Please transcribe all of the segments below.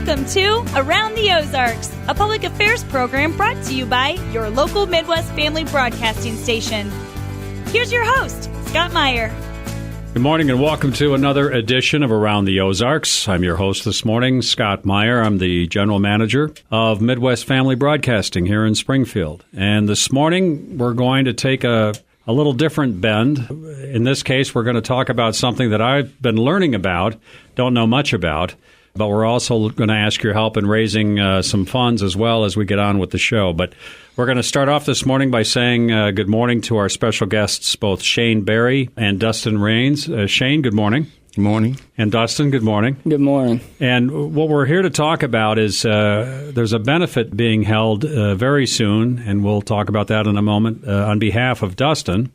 Welcome to Around the Ozarks, a public affairs program brought to you by your local Midwest family broadcasting station. Here's your host, Scott Meyer. Good morning and welcome to another edition of Around the Ozarks. I'm your host this morning, Scott Meyer. I'm the general manager of Midwest Family Broadcasting here in Springfield. And this morning we're going to take a little different bend. In this case, we're going to talk about something that I've been learning about, don't know much about, but we're also going to ask your help in raising some funds as well as we get on with the show. But we're going to start off this morning by saying good morning to our special guests, both Shane Berry and Dustin Rains. Shane, good morning. Good morning. And Dustin, good morning. Good morning. And what we're here to talk about is there's a benefit being held very soon, and we'll talk about that in a moment, on behalf of Dustin.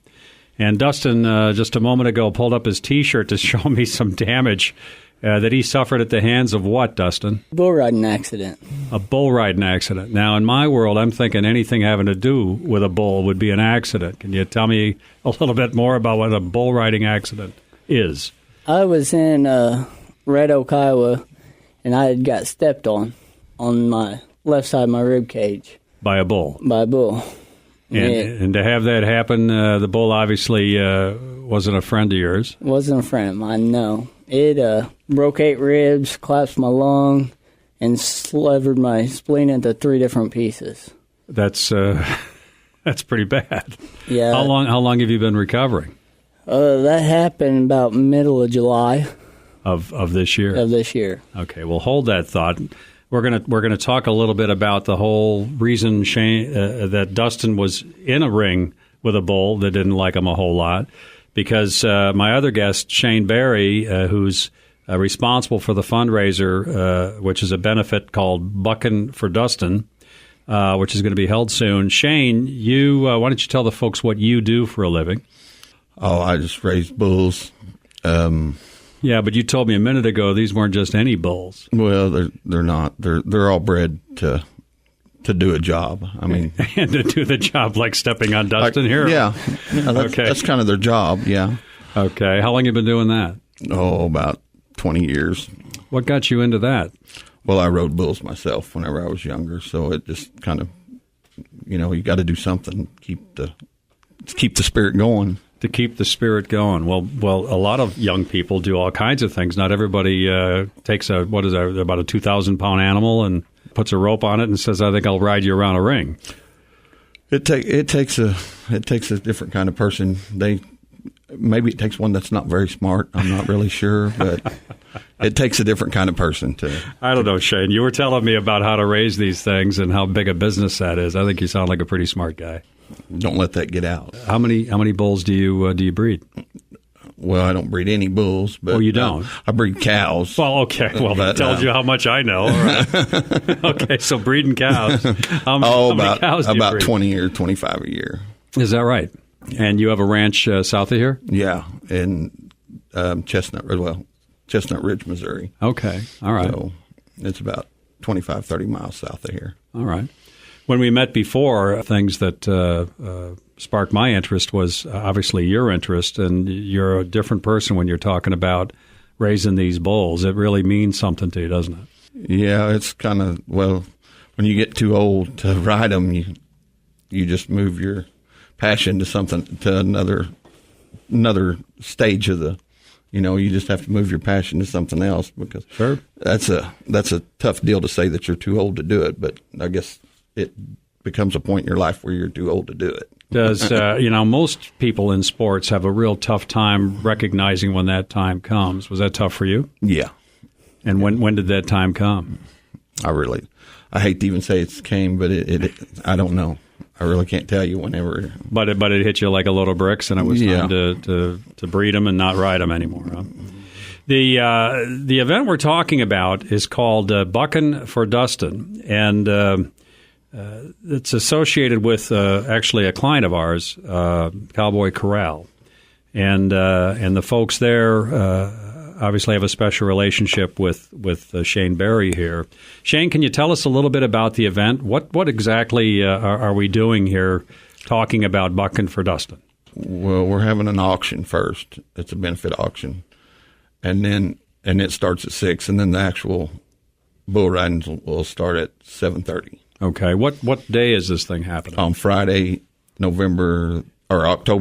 And Dustin, just a moment ago, pulled up his T-shirt to show me some damage that he suffered at the hands of what, Dustin? Bull riding accident. A bull riding accident. Now, in my world, I'm thinking anything having to do with a bull would be an accident. Can you tell me a little bit more about what a bull riding accident is? I was in Red Oak, Iowa, and I had got stepped on my left side of my rib cage. By a bull? By a bull. And to have that happen, the bull obviously wasn't a friend of yours. Wasn't a friend of mine, no. It broke 8 ribs, collapsed my lung, and severed my spleen into 3 different pieces. That's pretty bad. Yeah. How long have you been recovering? That happened about middle of July. Of this year? Of this year. Okay, well, hold that thought. We're gonna talk a little bit about the whole reason Shane that Dustin was in a ring with a bull that didn't like him a whole lot, because my other guest, Shane Berry, who's responsible for the fundraiser, which is a benefit called Bucking for Dustin, which is going to be held soon. Shane, why don't you tell the folks what you do for a living? Oh, I just raise bulls. Yeah, but you told me a minute ago these weren't just any bulls. Well, they're not. They're all bred to do a job. I mean, and to do the job, like stepping on Dustin here. Yeah, that's kind of their job. Yeah. Okay. How long have you been doing that? Oh, about 20 years. What got you into that? Well, I rode bulls myself whenever I was younger, so it just kind of, you got to do something keep the spirit going. To keep the spirit going. Well, a lot of young people do all kinds of things. Not everybody takes about a 2,000-pound animal and puts a rope on it and says, "I think I'll ride you around a ring." It takes a different kind of person. Maybe it takes one that's not very smart. I'm not really sure, but it takes a different kind of person to. I don't know, Shane. You were telling me about how to raise these things and how big a business that is. I think you sound like a pretty smart guy. Don't let that get out. How many bulls do you breed? Well, I don't breed any bulls. But you don't? I breed cows. Well, okay. Well, that tells you how much I know. All right. Okay, so breeding cows. How many cows do you breed? 20 or 25 a year. Is that right? And you have a ranch south of here? Yeah, in Chestnut Ridge, Missouri. Okay, all right. So it's about 25, 30 miles south of here. All right. When we met before, things that sparked my interest was obviously your interest, and you're a different person when you're talking about raising these bulls. It really means something to you, doesn't it? Yeah, it's kind of, when you get too old to ride them, you just move your passion to another stage of the, you just have to move your passion to something else, because sure. that's a tough deal to say that you're too old to do it, but I guess it becomes a point in your life where you're too old to do it. Does most people in sports have a real tough time recognizing when that time comes. Was that tough for you? Yeah. And when did that time come? I hate to even say it came, but it I don't know. I really can't tell you whenever. But it hit you like a load of bricks, and it was time to breed them and not ride them anymore. Huh? The event we're talking about is called Bucking for Dustin, and it's associated with actually a client of ours, Cowboy Corral, and the folks there obviously have a special relationship with Shane Berry here. Shane, can you tell us a little bit about the event? What exactly are we doing here, talking about Bucking for Dustin? Well, we're having an auction first. It's a benefit auction, and it starts at 6, and then the actual bull ridings will start at 7:30 Okay. What day is this thing happening? on Friday, October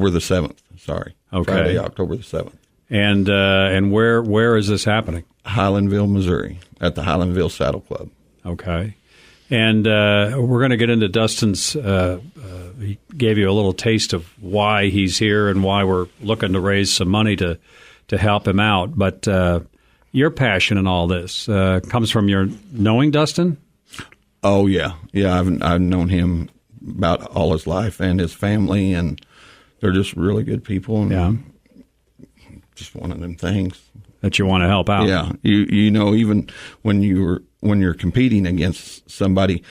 the 7th. Sorry. Okay. Friday, October the 7th. And where is this happening? Highlandville, Missouri, at the Highlandville Saddle Club. Okay. And we're going to get into Dustin's. He gave you a little taste of why he's here and why we're looking to raise some money to help him out. But your passion in all this comes from your knowing Dustin? Oh, yeah. Yeah, I've known him about all his life and his family, and they're just really good people. And Yeah. just one of them things. That you want to help out. Yeah. You know, even when you're competing against somebody,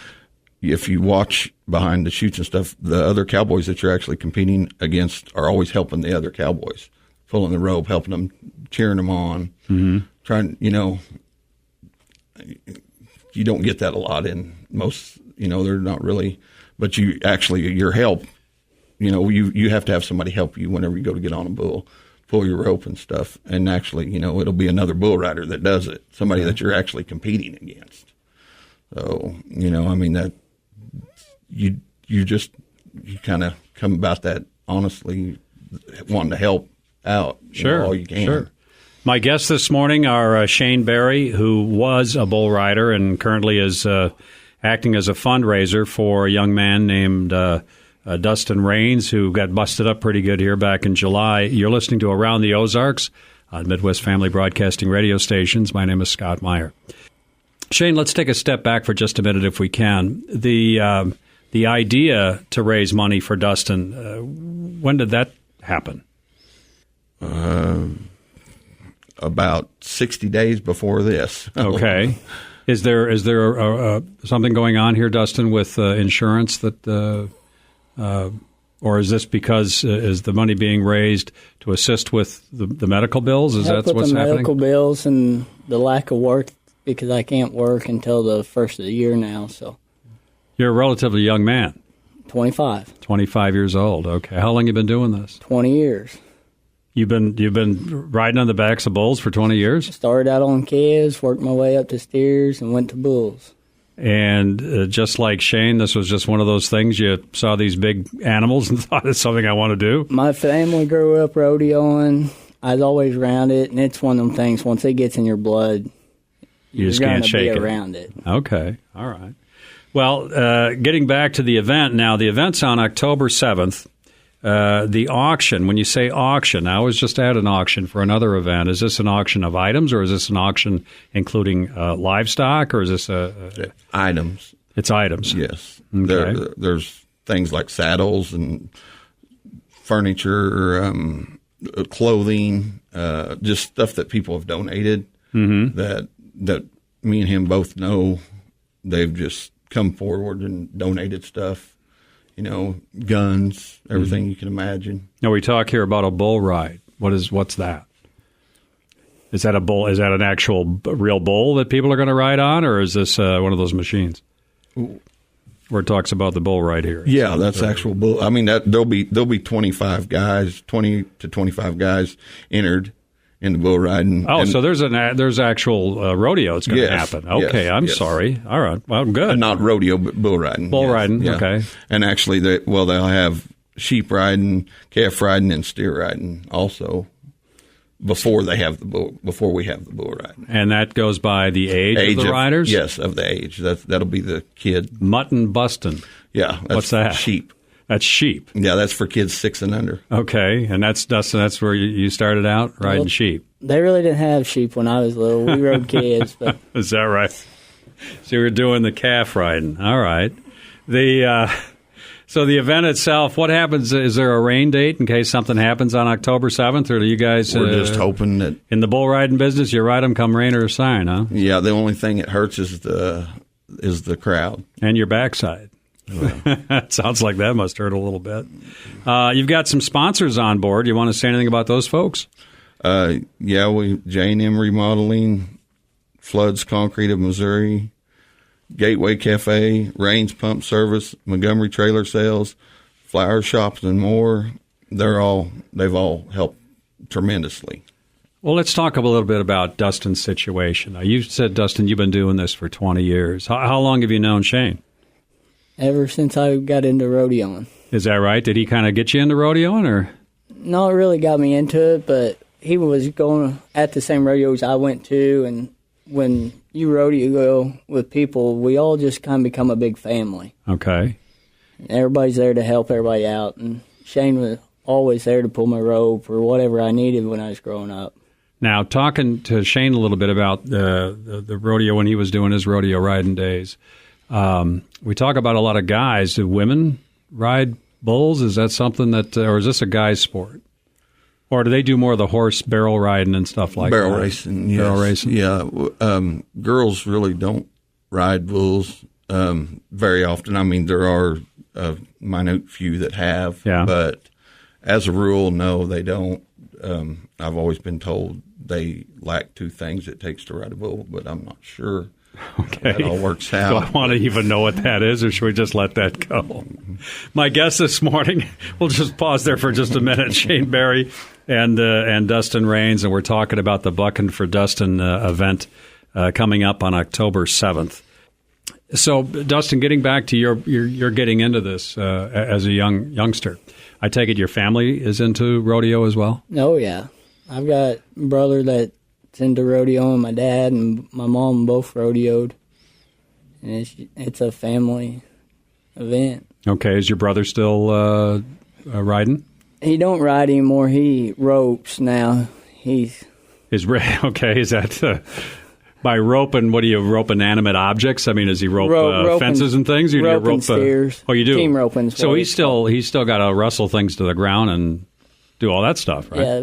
if you watch behind the chutes and stuff, the other cowboys that you're actually competing against are always helping the other cowboys, pulling the rope, helping them, cheering them on, trying, you know, you don't get that a lot in most, you know, they're not really, but you actually, your help, you know, you have to have somebody help you whenever you go to get on a bull, pull your rope and stuff. And actually, you know, it'll be another bull rider that does it, somebody that you're actually competing against. So, you know, I mean, that you kind of come about that honestly, wanting to help out Sure, all you can. Sure. My guests this morning are Shane Berry, who was a bull rider and currently is acting as a fundraiser for a young man named Dustin Raines, who got busted up pretty good here back in July. You're listening to Around the Ozarks on Midwest Family Broadcasting radio stations. My name is Scott Meyer. Shane, let's take a step back for just a minute if we can. The idea to raise money for Dustin, when did that happen? About 60 days before this. Okay. Is there something going on here, Dustin, with insurance that, or is this because is the money being raised to assist with the medical bills? Is that what's the happening? Medical bills and the lack of work because I can't work until the first of the year now. So You're a relatively young man. 25. 25 years old. Okay. How long have you been doing this? 20 years. You've been riding on the backs of bulls for 20 years? Started out on calves, worked my way up to steers, and went to bulls. And just like Shane, this was just one of those things you saw these big animals and thought it's something I want to do? My family grew up rodeoing. I was always around it, and it's one of them things, once it gets in your blood, You just can't shake it. Around it. Okay. All right. Well, getting back to the event now, the event's on October 7th. The auction, when you say auction, I was just at an auction for another event. Is this an auction of items, or is this an auction including livestock, or is this Items. It's items. Yes. Okay. There's things like saddles and furniture, clothing, just stuff that people have donated that me and him both know. They've just come forward and donated stuff. You know, guns, everything you can imagine. Now we talk here about a bull ride. What's that? Is that a bull? Is that an actual real bull that people are going to ride on, or is this one of those machines where it talks about the bull ride here? Yeah, that's actual bull. I mean, there'll be 25 guys, 20 to 25 guys entered in the bull riding. Oh, so there's actual rodeo that's going to happen. Okay, yes, I'm yes. sorry. All right, well, good. Not rodeo, but bull riding. Bull yes, riding, yeah. okay. And actually, they'll have sheep riding, calf riding, and steer riding also before we have the bull riding. And that goes by the age of the riders? Yes, of the age. That'll be the kid. Mutton bustin'. Yeah. What's that? Sheep. That's sheep. Yeah, that's for kids 6 and under. Okay, and that's Dustin. That's where you started out riding sheep. They really didn't have sheep when I was little. We rode calves, but Is that right? So you were doing the calf riding. All right. So the event itself, what happens? Is there a rain date in case something happens on October 7th, or do you guys? We're just hoping that in the bull riding business, you ride them come rain or shine, huh? Yeah, the only thing that hurts is the crowd and your backside. It sounds like that must hurt a little bit. You've got some sponsors on board. You want to say anything about those folks? Yeah, J&M Remodeling, Floods Concrete of Missouri, Gateway Cafe, Rains Pump Service, Montgomery Trailer Sales, Flower Shops, and more. They've all helped tremendously. Well, let's talk a little bit about Dustin's situation. Now, you said, Dustin, you've been doing this for 20 years. How long have you known Shane? Ever since I got into rodeoing. Is that right? Did he kind of get you into rodeoing, or? Not really got me into it, but he was going at the same rodeos I went to, and when you rodeo with people, we all just kind of become a big family. Okay. Everybody's there to help everybody out, and Shane was always there to pull my rope or whatever I needed when I was growing up. Now, talking to Shane a little bit about the rodeo when he was doing his rodeo riding days, we talk about a lot of guys. Do women ride bulls? Is that something that, or is this a guy's sport? Or do they do more of the horse barrel riding and stuff like barrel that? Racing, yes. Barrel racing? Yeah. Girls really don't ride bulls very often. I mean, there are a minute few that have, but as a rule, no, they don't. I've always been told they lack two things it takes to ride a bull, but I'm not sure that all works out. Do I want to even know what that is, or should we just let that go? My guest this morning, we'll just pause there for just a minute, Shane Berry and Dustin Raines, and we're talking about the Bucking for Dustin event coming up on October 7th. So, Dustin, getting back to you're getting into this as a youngster. I take it your family is into rodeo as well? Oh, yeah. I've got a brother that's into rodeo, and my dad and my mom both rodeoed. And it's a family event. Okay. Is your brother still riding? He don't ride anymore. He ropes now. Okay. Is that... By roping, what do you rope inanimate objects? I mean, does he rope fences and things? Or rope do you and steers. Oh, you do? Team roping. So he's still got to wrestle things to the ground and do all that stuff, right? Yeah,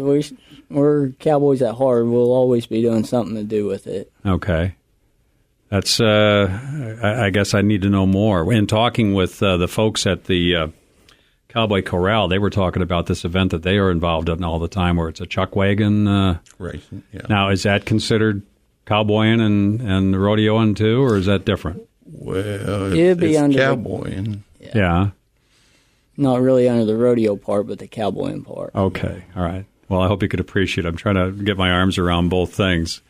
we're cowboys at heart. We'll always be doing something to do with it. Okay. That's, I guess I need to know more. In talking with the folks at the Cowboy Corral, they were talking about this event that they are involved in all the time where it's a chuck wagon. Racing, yeah. Now, is that considered cowboying and rodeoing too, or is that different? Well, it'd be under cowboying. Yeah. Not really under the rodeo part, but the cowboying part. Okay. All right. Well, I hope you could appreciate it. I'm trying to get my arms around both things.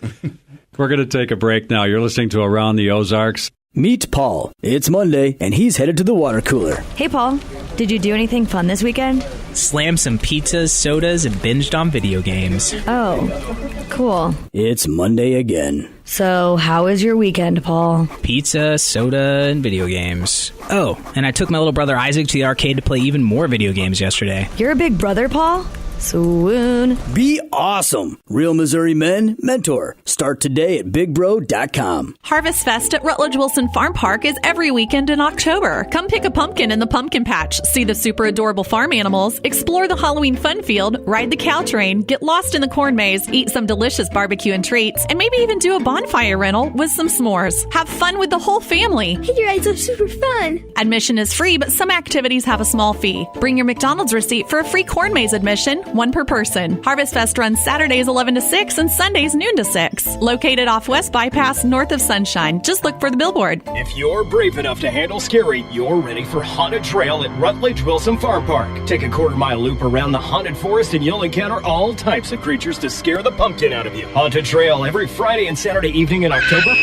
We're going to take a break now. You're listening to Around the Ozarks. Meet Paul. It's Monday, and he's headed to the water cooler. Hey, Paul. Did you do anything fun this weekend? Slammed some pizzas, sodas, and binged on video games. Oh, cool. It's Monday again. So, how was your weekend, Paul? Pizza, soda, and video games. Oh, and I took my little brother Isaac to the arcade to play even more video games yesterday. You're a big brother, Paul? Swoon. Be awesome. Real Missouri Men Mentor. Start today at bigbro.com. Harvest Fest at Rutledge Wilson Farm Park is every weekend in October. Come pick a pumpkin in the pumpkin patch, see the super adorable farm animals, explore the Halloween fun field, ride the cow train, get lost in the corn maze, eat some delicious barbecue and treats, and maybe even do a bonfire rental with some s'mores. Have fun with the whole family. Hey, your rides are super fun. Admission is free, but some activities have a small fee. Bring your McDonald's receipt for a free corn maze admission, one per person. Harvest Fest runs Saturdays 11 to 6 and Sundays noon to 6. Located off West Bypass, north of Sunshine. Just look for the billboard. If you're brave enough to handle scary, you're ready for Haunted Trail at Rutledge Wilson Farm Park. Take a quarter-mile loop around the haunted forest and you'll encounter all types of creatures to scare the pumpkin out of you. Haunted Trail every Friday and Saturday evening in October.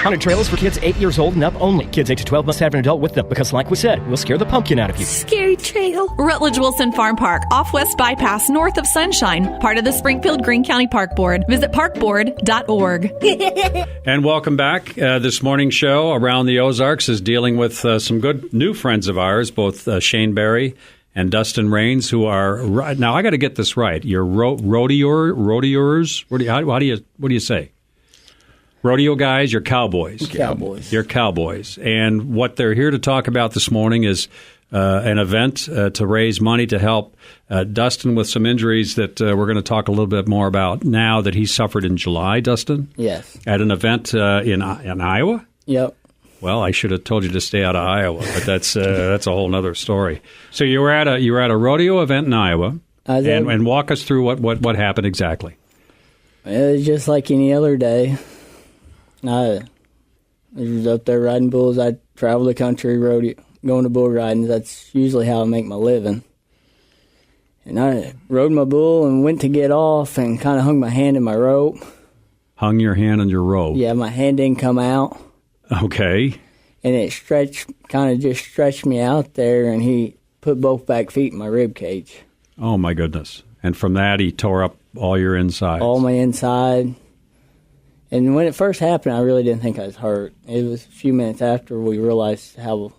Haunted Trail is for kids 8 years old and up only. Kids 8 to 12 must have an adult with them because, like we said, we'll scare the pumpkin out of you. Scary trail. Rutledge Wilson Farm Park, off West Bypass, north of Sunshine. Part of the Springfield Greene County Park Board. Visit parkboard.org. And welcome back. This morning's show, Around the Ozarks, is dealing with some good new friends of ours, both Shane Berry and Dustin Raines, who are now. I got to get this right. You're rodeoers. What do you say? Rodeo guys, you're cowboys. Cowboys. You're cowboys. And what they're here to talk about this morning is an event to raise money to help Dustin with some injuries that we're going to talk a little bit more about now that he suffered in July, Dustin? Yes. At an event in Iowa? Yep. Well, I should have told you to stay out of Iowa, but that's a whole other story. So you were at a rodeo event in Iowa, and walk us through what happened exactly. It was just like any other day. I was up there riding bulls. I travel the country rodeo, going to bull riding. That's usually how I make my living. And I rode my bull and went to get off and kind of hung my hand in my rope. Hung your hand on your rope? Yeah, my hand didn't come out. Okay. And it just stretched me out there, and he put both back feet in my rib cage. Oh, my goodness. And from that, he tore up all your insides? All my inside. And when it first happened, I really didn't think I was hurt. It was a few minutes after we realized how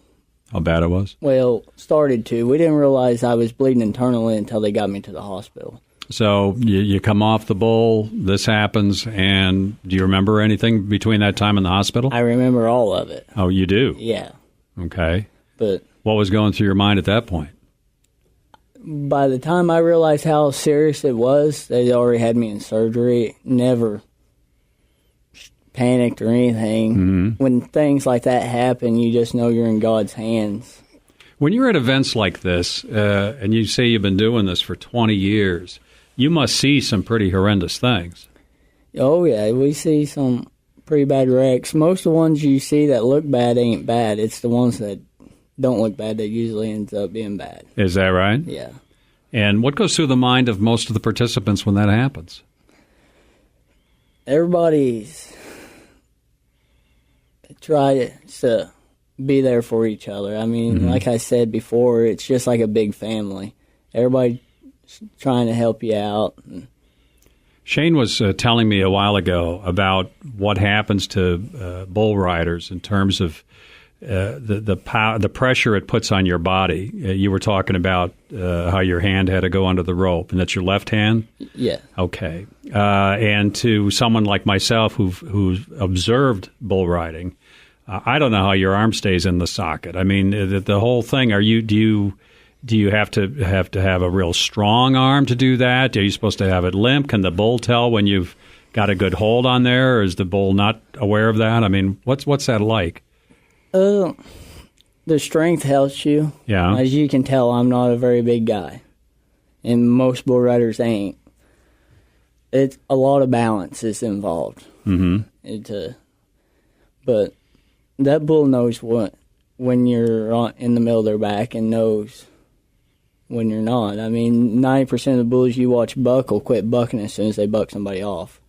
bad it was? Well, started to. We didn't realize I was bleeding internally until they got me to the hospital. So you come off the bull, this happens, and do you remember anything between that time in the hospital? I remember all of it. Oh, you do? Yeah. Okay. But what was going through your mind at that point? By the time I realized how serious it was, they already had me in surgery. Never panicked or anything. Mm-hmm. When things like that happen, you just know you're in God's hands. When you're at events like this, and you say you've been doing this for 20 years, you must see some pretty horrendous things. Oh, yeah. We see some pretty bad wrecks. Most of the ones you see that look bad ain't bad. It's the ones that don't look bad that usually ends up being bad. Is that right? Yeah. And what goes through the mind of most of the participants when that happens? Everybody's try to be there for each other. I mean, like I said before, it's just like a big family. Everybody trying to help you out. Shane was telling me a while ago about what happens to bull riders in terms of the pressure it puts on your body. You were talking about how your hand had to go under the rope, and that's your left hand? Yeah. Okay. And to someone like myself who's observed bull riding, I don't know how your arm stays in the socket. I mean, the whole thing. Do you have to have a real strong arm to do that? Are you supposed to have it limp? Can the bull tell when you've got a good hold on there, or is the bull not aware of that? I mean, what's that like? The strength helps you. Yeah. As you can tell, I'm not a very big guy, and most bull riders ain't. It's a lot of balance is involved. Mm-hmm. But that bull knows when you're in the middle of their back and knows when you're not. I mean, 90% of the bulls you watch buck will quit bucking as soon as they buck somebody off.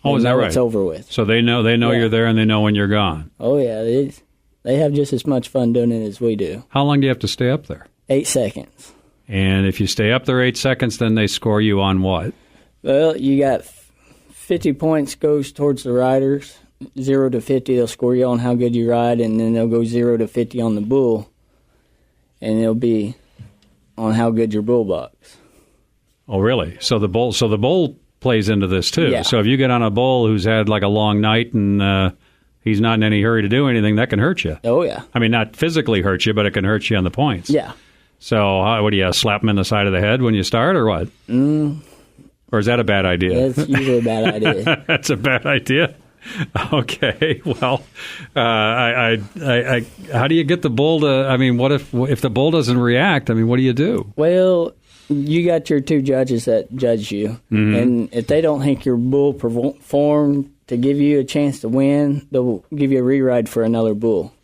Oh, is that right? It's over with. So they know you're there, and they know when you're gone. Oh, yeah. They have just as much fun doing it as we do. How long do you have to stay up there? 8 seconds. And if you stay up there 8 seconds, then they score you on what? Well, you got 50 points goes towards the riders. 0 to 50, they'll score you on how good you ride, and then they'll go 0 to 50 on the bull, and it'll be on how good your bull bucks. Oh, really? So the bull plays into this too. Yeah. So if you get on a bull who's had like a long night and he's not in any hurry to do anything, that can hurt you. Oh, yeah. I mean, not physically hurt you, but it can hurt you on the points. Yeah. So what do you slap him in the side of the head when you start, or what? Or is that a bad idea? That's usually a bad idea. That's a bad idea. Okay, well, how do you get the bull to? I mean, what if the bull doesn't react? I mean, what do you do? Well, you got your two judges that judge you, and if they don't think your bull performed to give you a chance to win, they'll give you a re-ride for another bull.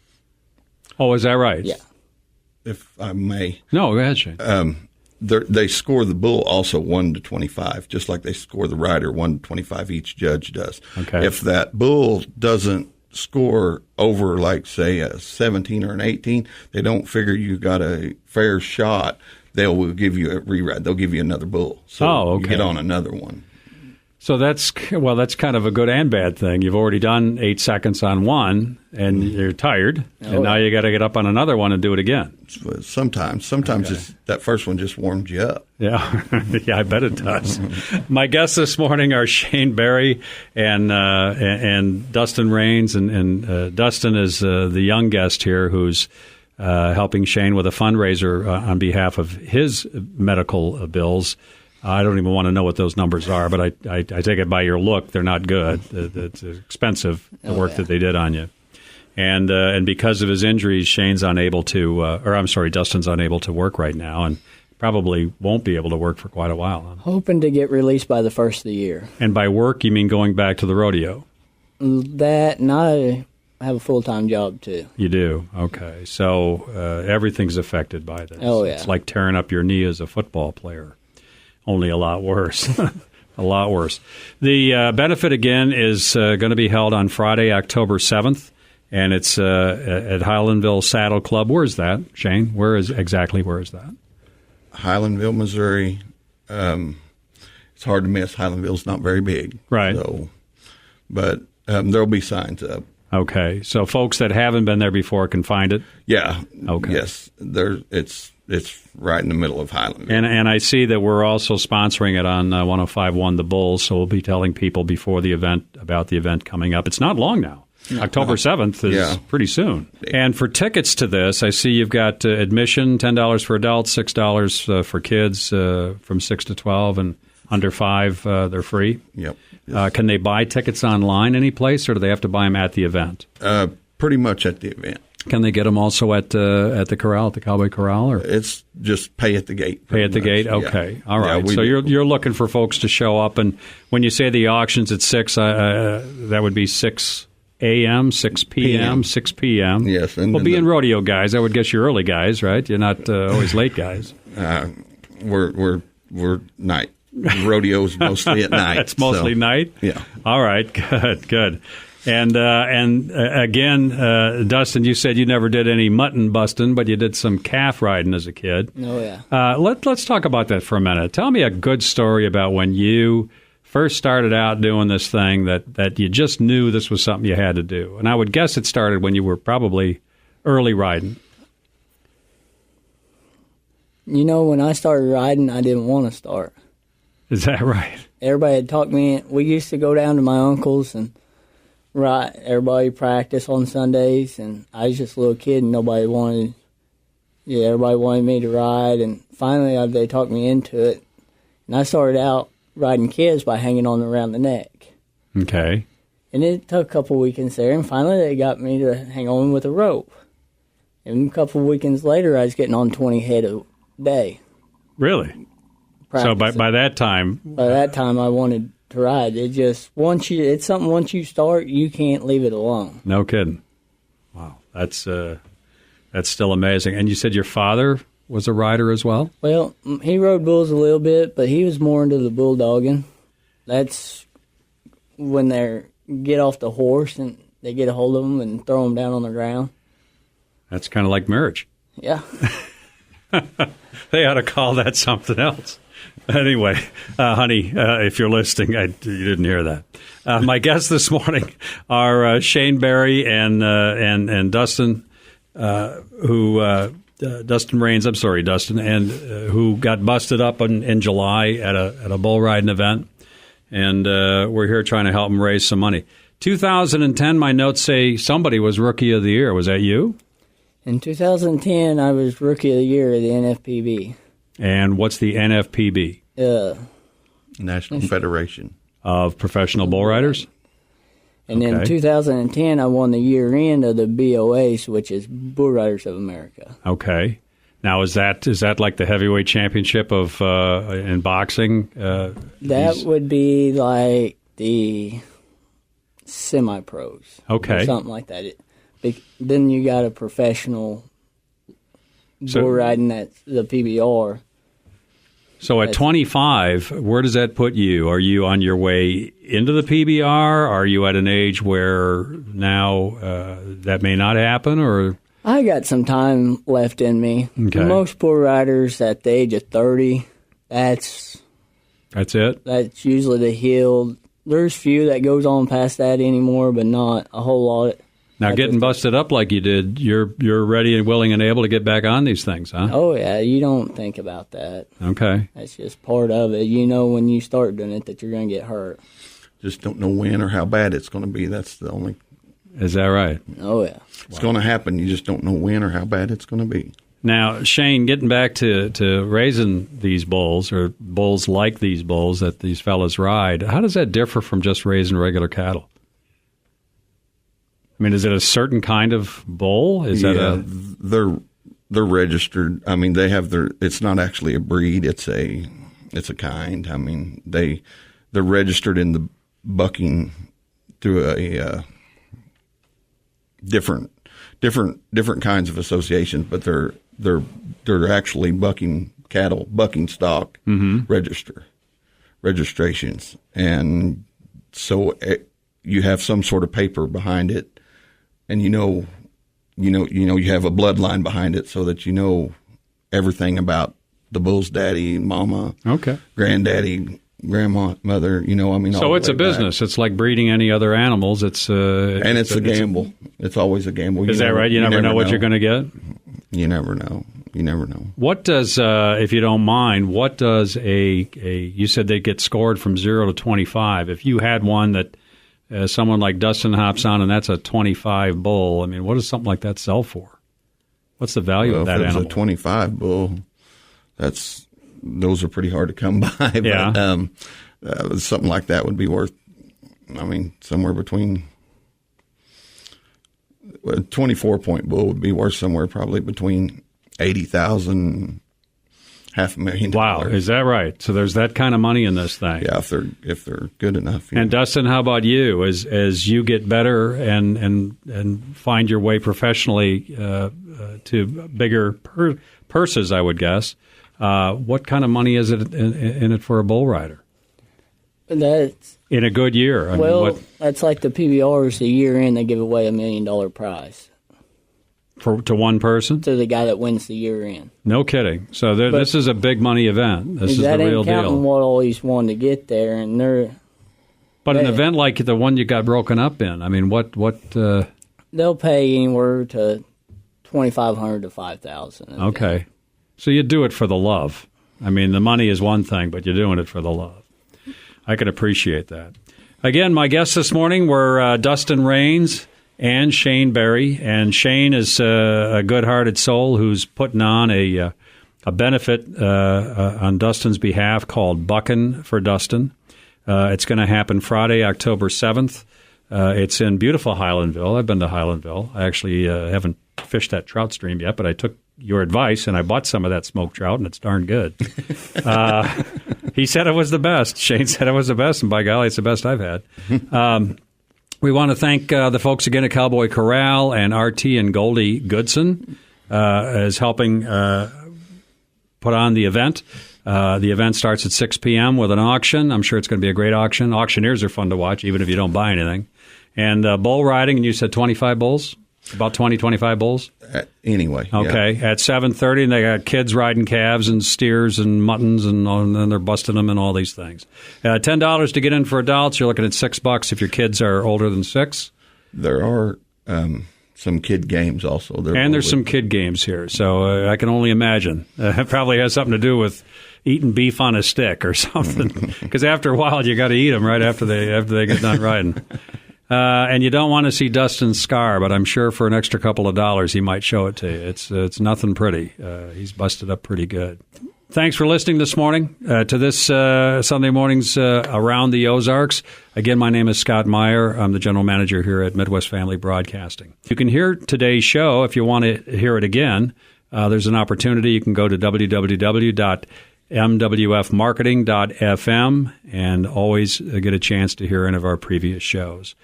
Oh, is that right? Yeah. If I may. No, go ahead, Shane. They score the bull also 1 to 25, just like they score the rider 1 to 25. Each judge does. Okay. If that bull doesn't score over, like, say, a 17 or an 18, they don't figure you got a fair shot. They will give you a re-ride. They'll give you another bull. So you get on another one. So that's kind of a good and bad thing. You've already done 8 seconds on one, and you're tired, and now you got to get up on another one and do it again. Sometimes that first one just warms you up. Yeah, yeah, I bet it does. My guests this morning are Shane Berry and Dustin Rains, and Dustin is the young guest here who's helping Shane with a fundraiser on behalf of his medical bills. I don't even want to know what those numbers are, but I take it by your look, they're not good. It's expensive, the work that they did on you. And because of his injuries, Dustin's unable to work right now, and probably won't be able to work for quite a while. Hoping to get released by the first of the year. And by work, you mean going back to the rodeo? That, and I have a full-time job, too. You do? Okay. So everything's affected by this. Oh, yeah. It's like tearing up your knee as a football player. only a lot worse. A lot worse. The benefit, again, is going to be held on Friday, October 7th, and it's at Highlandville Saddle Club. Where's that, Shane? Where is that? Highlandville, Missouri. It's hard to miss. Highlandville's not very big. Right. So, but there'll be signs up. Okay. So folks that haven't been there before can find it? Yeah. Okay. Yes. It's right in the middle of Highlandville. And I see that we're also sponsoring it on 105.1 The Bulls, so we'll be telling people before the event about the event coming up. It's not long now. October 7th is pretty soon. And for tickets to this, I see you've got admission, $10 for adults, $6 for kids from 6 to 12, and under 5, they're free. Yep. Can they buy tickets online any place, or do they have to buy them at the event? Pretty much at the event. Can they get them also at the corral, at the Cowboy Corral? Or? It's just pay at the gate. Pay at the gate? Okay. Yeah. All right. Yeah, so you're looking for folks to show up. And when you say the auction's at 6, that would be 6 a.m., 6 p.m., 6 p.m. Yes. And well, being rodeo guys, I would guess you're early guys, right? You're not always late guys. We're night. Rodeo's mostly at night. It's mostly night? Yeah. All right. Good. And again, Dustin, you said you never did any mutton busting, but you did some calf riding as a kid. Oh, yeah. Let's talk about that for a minute. Tell me a good story about when you first started out doing this thing that you just knew this was something you had to do. And I would guess it started when you were probably early riding. You know, when I started riding, I didn't want to start. Is that right? Everybody had talked me in. We used to go down to my uncle's and ride. Everybody practice on Sundays, and I was just a little kid, and everybody wanted me to ride. And finally, they talked me into it, and I started out riding kids by hanging on around the neck. Okay. And it took a couple weekends there, and finally they got me to hang on with a rope. And a couple weekends later, I was getting on 20 head a day. Really? So by that time... By that time, I wanted to ride. It's something once you start, you can't leave it alone. No kidding. Wow. That's still amazing. And you said your father was a rider as well? Well, he rode bulls a little bit, but he was more into the bulldogging. That's when they get off the horse and they get a hold of them and throw them down on the ground. That's kind of like marriage. Yeah. They ought to call that something else. Anyway, honey, if you're listening, you didn't hear that. My guests this morning are Shane Berry and Dustin, Dustin Raines. I'm sorry, Dustin, and who got busted up in July at a bull riding event, and we're here trying to help them raise some money. 2010, my notes say somebody was Rookie of the Year. Was that you? In 2010, I was Rookie of the Year at the NFPB. And what's the NFPB? National Federation of Professional Bull Riders. And in 2010, I won the year end of the BOAs, which is Bull Riders of America. Okay. Now, is that like the heavyweight championship of in boxing? That would be like the semi-pros. Okay. Or something like that. Then you got a professional bull riding at the PBR. So at 25, where does that put you? Are you on your way into the PBR? Are you at an age where now that may not happen? Or I got some time left in me. Okay. Most bull riders at the age of 30, that's it? That's usually the hill. There's few that goes on past that anymore, but not a whole lot. Now, getting busted up like you did, you're ready and willing and able to get back on these things, huh? Oh, yeah. You don't think about that. Okay. That's just part of it. You know when you start doing it that you're going to get hurt. Just don't know when or how bad it's going to be. That's the only... Is that right? Oh, yeah. It's going to happen. You just don't know when or how bad it's going to be. Now, Shane, getting back to raising these bulls, or bulls like these bulls that these fellas ride, how does that differ from just raising regular cattle? I mean, is it a certain kind of bull? They're registered. I mean, they have their. It's not actually a breed. It's a kind. I mean, they're registered in the bucking through a different kinds of associations, but they're actually bucking cattle bucking stock registrations, and so you have some sort of paper behind it, and you have a bloodline behind it, so that you know everything about the bull's daddy, mama, granddaddy, grandma, mother. So it's a business. It's like breeding any other animals. It's a gamble. It's always a gamble. Is that right? You never know what you're going to get. You never know. What does, if you don't mind, what does you said they get scored from 0 to 25. If you had one that someone like Dustin hops on and that's a 25 bull, I mean, what does something like that sell for? What's the value of that animal? If it's a 25 bull, those are pretty hard to come by. But, something like that would be worth, somewhere between. A 24-point bull would be worth somewhere probably between $80,000, $500,000. Wow, is that right? So there's that kind of money in this thing. Yeah, if they're good enough. And Dustin, how about you? As you get better and find your way professionally to bigger purses, I would guess. What kind of money is it in it for a bull rider? That's in a good year. That's like the PBRs. The year in, they give away $1 million prize to one person, to the guy that wins the year in. No kidding. So this is a big money event. This is the real deal. That ain't counting what always wanted to get there, and But an event like the one you got broken up in, I mean, what? They'll pay anywhere to $2,500 to $5,000. Okay, so you do it for the love. I mean, the money is one thing, but you're doing it for the love. I can appreciate that. Again, my guests this morning were Dustin Rains and Shane Berry. And Shane is a good-hearted soul who's putting on a benefit on Dustin's behalf called Buckin' for Dustin. It's going to happen Friday, October 7th. It's in beautiful Highlandville. I've been to Highlandville. I actually haven't fished that trout stream yet, but I took your advice, and I bought some of that smoked trout, and it's darn good. He said it was the best. Shane said it was the best, and by golly, it's the best I've had. We want to thank the folks again at Cowboy Corral and RT and Goldie Goodson as helping put on the event. The event starts at 6 p.m. with an auction. I'm sure it's going to be a great auction. Auctioneers are fun to watch, even if you don't buy anything. And bull riding, and you said 25 bulls? About 20, 25 bulls? Anyway. Okay, yeah. At 7:30, and they got kids riding calves and steers and muttons, and then they're busting them and all these things. $10 to get in for adults. You're looking at $6 if your kids are older than 6. There are some kid games also. There's some kid games here, so I can only imagine. It probably has something to do with eating beef on a stick or something, because after a while you got to eat them right after they get done riding. And you don't want to see Dustin's scar, but I'm sure for an extra couple of dollars he might show it to you. It's nothing pretty. He's busted up pretty good. Thanks for listening this morning to this Sunday morning's Around the Ozarks. Again, my name is Scott Meyer. I'm the general manager here at Midwest Family Broadcasting. You can hear today's show if you want to hear it again. There's an opportunity. You can go to www.mwfmarketing.fm and always get a chance to hear any of our previous shows.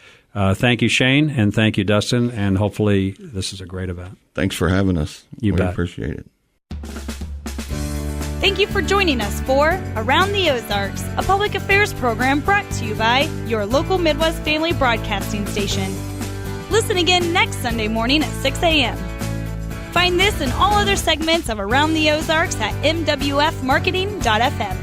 Thank you, Shane, and thank you, Dustin, and hopefully this is a great event. Thanks for having us. You bet. Appreciate it. Thank you for joining us for Around the Ozarks, a public affairs program brought to you by your local Midwest Family Broadcasting station. Listen again next Sunday morning at 6 a.m. Find this and all other segments of Around the Ozarks at mwfmarketing.fm.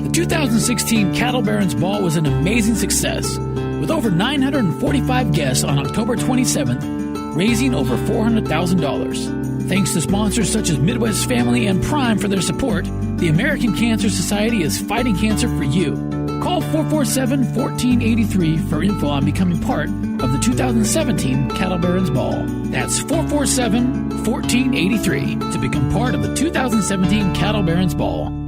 The 2016 Cattle Barons Ball was an amazing success, with over 945 guests on October 27th, raising over $400,000. Thanks to sponsors such as Midwest Family and Prime for their support, the American Cancer Society is fighting cancer for you. Call 447-1483 for info on becoming part of the 2017 Cattle Barons Ball. That's 447-1483 to become part of the 2017 Cattle Barons Ball.